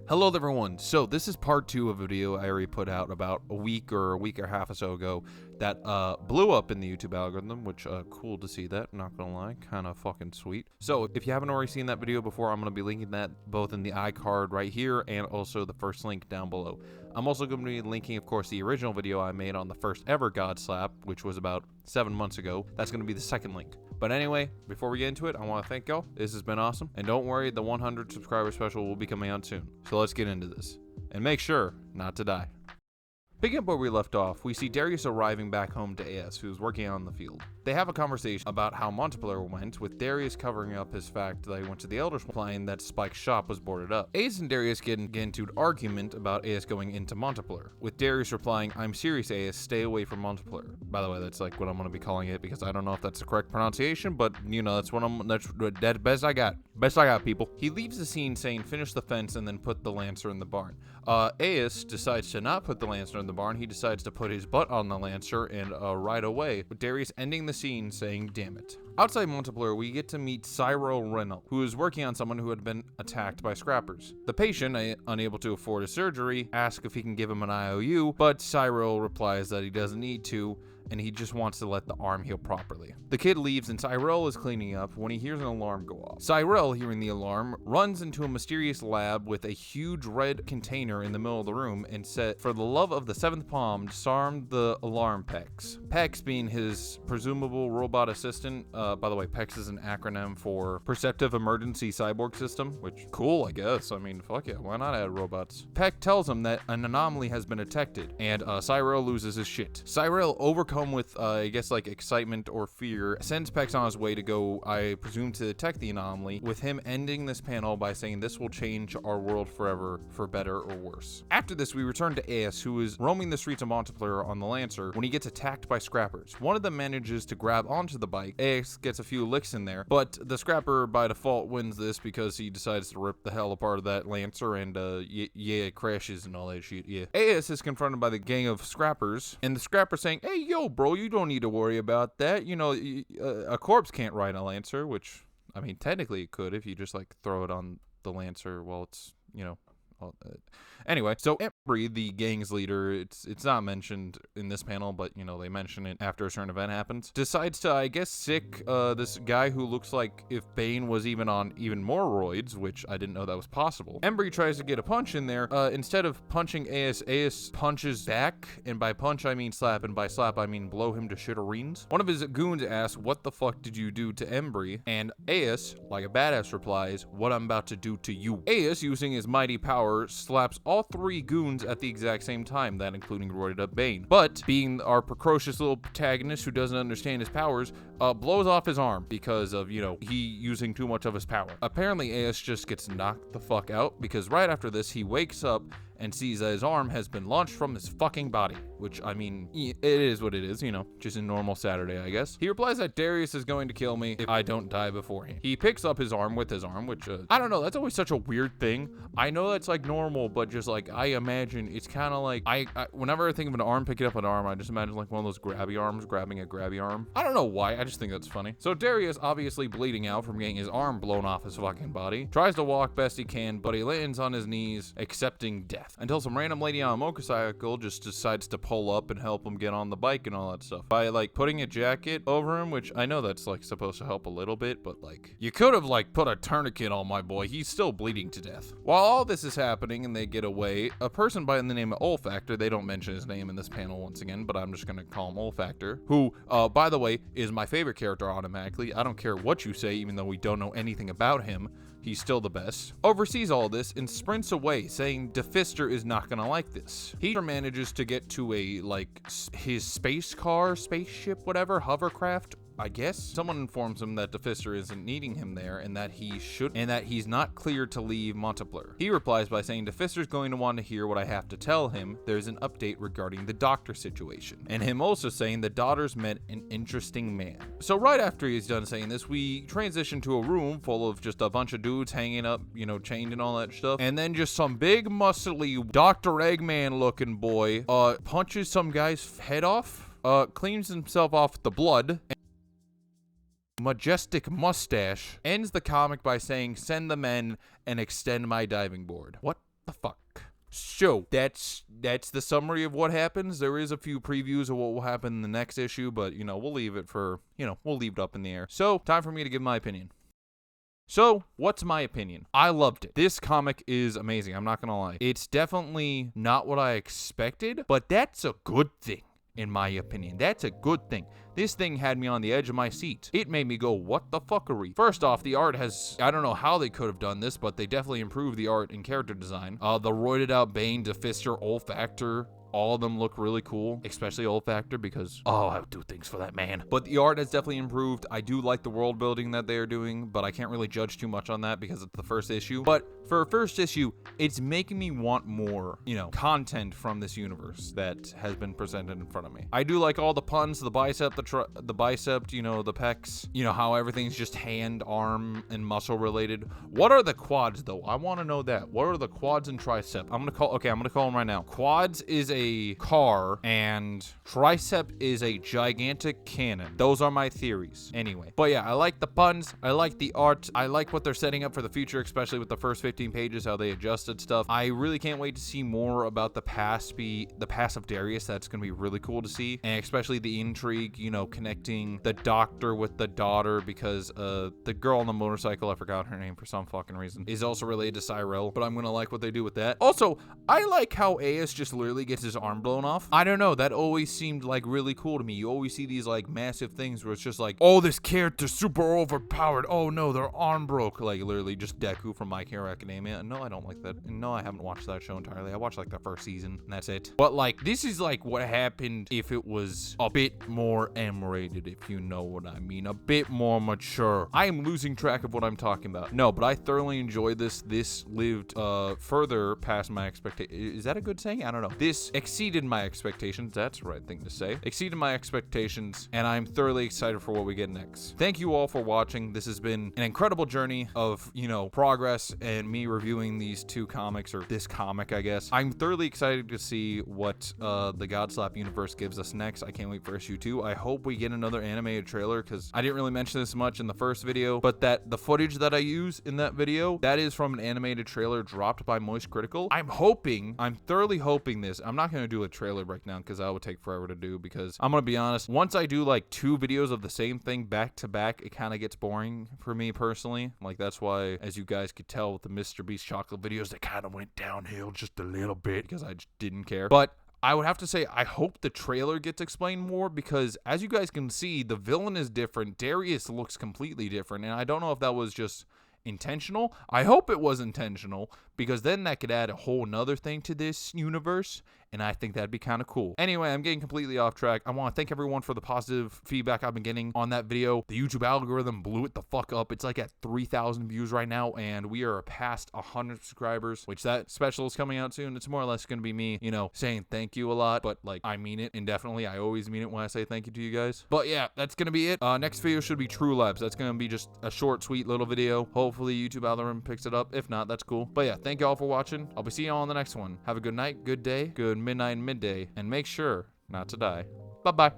Hello everyone, so this is part 2 of a video I already put out about a week and a half or so ago that blew up in the YouTube algorithm, which cool to see that, not gonna lie, kind of fucking sweet. So if you haven't already seen that video before, I'm gonna be linking that both in the iCard right here and also the first link down below. I'm also going to be linking, of course, the original video I made on the first ever GodSlap, which was about 7 months ago. That's going to be the second link. But anyway, before we get into it, I want to thank y'all. This has been awesome. And don't worry, the 100 subscriber special will be coming out soon. So let's get into this. And make sure not to die. Picking up where we left off, we see Darius arriving back home to AS, who's working out in the field. They have a conversation about how Montpelier went, with Darius covering up his fact that he went to the Elder's implying that Spike's shop was boarded up. AS and Darius get into an argument about AS going into Montpelier, with Darius replying, "I'm serious, AS, stay away from Montpelier." By the way, that's like what I'm going to be calling it, because I don't know if that's the correct pronunciation, but you know, that's best I got. Best I got, people. He leaves the scene saying, "Finish the fence and then put the Lancer in the barn." AS decides to not put the Lancer in the barn. He decides to put his butt on the Lancer and ride away, with Darius ending the scene saying, "Damn it." Outside Montpelier, we get to meet Cyril Reynolds, who is working on someone who had been attacked by scrappers. The patient, unable to afford a surgery, asks if he can give him an IOU, but Cyril replies that he doesn't need to, and he just wants to let the arm heal properly. The kid leaves and Cyril is cleaning up when he hears an alarm go off. Cyril, hearing the alarm, runs into a mysterious lab with a huge red container in the middle of the room and said, "For the love of the seventh palm, disarm the alarm PEX." PEX being his presumable robot assistant. By the way, PEX is an acronym for Perceptive Emergency Cyborg System, which, cool, I guess. I mean, fuck yeah, why not add robots? PEX tells him that an anomaly has been detected, and Cyril loses his shit. Cyril, overcome with, I guess, like excitement or fear, sends PEX on his way to go, I presume, to detect the anomaly, with him ending this panel by saying this will change our world forever, for better or worse. After this, we return to AS, who is roaming the streets of Montpelier on the Lancer when he gets attacked by scrappers. One of them manages to grab onto the bike. AS gets a few licks in there, but the scrapper by default wins this because he decides to rip the hell apart of that Lancer and it crashes and all that shit. Yeah. AS is confronted by the gang of scrappers, and the scrapper saying, "Hey, yo, bro, you don't need to worry about that. You know, a corpse can't ride a Lancer," which, I mean, technically it could if you just like throw it on the Lancer while it's, you know. Anyway, so Embry, the gang's leader, it's not mentioned in this panel, but you know, they mention it after a certain event happens, decides to, I guess, sick this guy who looks like if Bane was even on even more roids, which I didn't know that was possible. Embry tries to get a punch in there. Instead of punching AS punches back, and by punch I mean slap, and by slap I mean blow him to shithereens. One of his goons asks, "What the fuck did you do to Embry?" And AS, like a badass, replies, "What I'm about to do to you." AS, using his mighty power, slaps all three goons at the exact same time, that including roided up Bane. But being our precocious little protagonist who doesn't understand his powers, blows off his arm because of, you know, he using too much of his power. Apparently AS just gets knocked the fuck out, because right after this he wakes up and sees that his arm has been launched from his fucking body, which, I mean, it is what it is, you know, just a normal Saturday, I guess. He replies that Darius is going to kill me if I don't die beforehand. He picks up his arm with his arm, which, I don't know, that's always such a weird thing. I know that's like normal, but just like, I imagine it's kind of like, whenever I think of an arm picking up an arm, I just imagine like one of those grabby arms grabbing a grabby arm. I don't know why, I just think that's funny. So Darius, obviously bleeding out from getting his arm blown off his fucking body, tries to walk best he can, but he lands on his knees, accepting death. Until some random lady on a motorcycle just decides to pull up and help him get on the bike and all that stuff by like putting a jacket over him, which I know that's like supposed to help a little bit, but like you could have like put a tourniquet on my boy. He's still bleeding to death. While all this is happening and they get away, a person by the name of Olfactor, they don't mention his name in this panel once again, but I'm just gonna call him Olfactor, who by the way is my favorite character automatically. I don't care what you say, even though we don't know anything about him. He's still the best. Oversees all this and sprints away, saying Defister is not gonna like this. He manages to get to a, like, his spaceship, whatever, hovercraft, I guess. Someone informs him that Defister isn't needing him there and that he's not cleared to leave Montpelier. He replies by saying Defister's going to want to hear what I have to tell him. There's an update regarding the doctor situation. And him also saying the daughters met an interesting man. So right after he's done saying this, we transition to a room full of just a bunch of dudes hanging up, you know, chained and all that stuff. And then just some big muscly Dr. Eggman looking boy punches some guy's head off, cleans himself off with the blood, majestic mustache, ends the comic by saying, "Send the men and extend my diving board." What the fuck? So that's the summary of what happens. There is a few previews of what will happen in the next issue, but we'll leave it up in the air. So time for me to give my opinion. So, what's my opinion? I loved it. This comic is amazing. I'm not gonna lie. It's definitely not what I expected, but that's a good thing. In my opinion, that's a good thing. This thing had me on the edge of my seat. It made me go, what the fuckery? First off, the art I don't know how they could have done this, but they definitely improved the art and character design. The roided out Bane, Defister, Olfactor, all of them look really cool, especially Olfactor because, I would do things for that man. But the art has definitely improved. I do like the world building that they are doing, but I can't really judge too much on that because it's the first issue. But for a first issue, it's making me want more, content from this universe that has been presented in front of me. I do like all the puns, the bicep, the pecs, how everything's just hand, arm, and muscle related. What are the quads though? I want to know that. What are the quads and tricep? I'm gonna call them right now. Quads is a car and tricep is a gigantic cannon. Those are my theories. Anyway, but yeah, I like the puns. I like the art. I like what they're setting up for the future, especially with the first 15 pages, how they adjusted stuff. I really can't wait to see more about the past of Darius. That's gonna be really cool to see, and especially the intrigue, connecting the doctor with the daughter because the girl on the motorcycle, I forgot her name for some fucking reason, is also related to Cyrell. But I'm gonna like what they do with that. Also, I like how AS just literally gets his arm blown off. I don't know, that always seemed like really cool to me. You always see these like massive things where it's just like, oh, this character's super overpowered. Oh no, their arm broke. Like literally just Deku from My Hero Academia. No, I don't like that. No, I haven't watched that show entirely. I watched like the first season and that's it. But like, this is like what happened if it was a bit more M-rated, if you know what I mean. A bit more mature. I am losing track of what I'm talking about. No, but I thoroughly enjoyed this. This lived further past my expectations. Is that a good saying? I don't know. This exceeded my expectations. That's the right thing to say. Exceeded my expectations, and I'm thoroughly excited for what we get next. Thank you all for watching. This has been an incredible journey of, progress and me reviewing these two comics, or this comic, I guess. I'm thoroughly excited to see what the GodSlap universe gives us next. I can't wait for issue 2. I hope we get another animated trailer, because I didn't really mention this much in the first video, but that the footage that I use in that video, that is from an animated trailer dropped by Moist Critical. I'm thoroughly hoping this. I'm not going to do a trailer breakdown because that would take forever to do, because I'm going to be honest, once I do like 2 videos of the same thing back to back, it kind of gets boring for me personally. Like that's why, as you guys could tell with the Mr. Beast chocolate videos, they kind of went downhill just a little bit because I just didn't care. But I would have to say, I hope the trailer gets explained more, because as you guys can see, the villain is different. Darius looks completely different, and I don't know if that was just intentional. I hope it was intentional, because then that could add a whole nother thing to this universe, and I think that'd be kind of cool. Anyway, I'm getting completely off track. I want to thank everyone for the positive feedback I've been getting on that video. The YouTube algorithm blew it the fuck up. It's like at 3,000 views right now, and we are past 100 subscribers, which that special is coming out soon. It's more or less going to be me, saying thank you a lot, but like I mean it indefinitely. I always mean it when I say thank you to you guys. But yeah, that's going to be it. Next video should be True Labs. That's going to be just a short, sweet little video. Hopefully YouTube algorithm picks it up. If not, that's cool. But yeah, thank you all for watching. I'll be seeing you all on the next one. Have a good night, good day, good midnight, and midday, and make sure not to die. Bye-bye.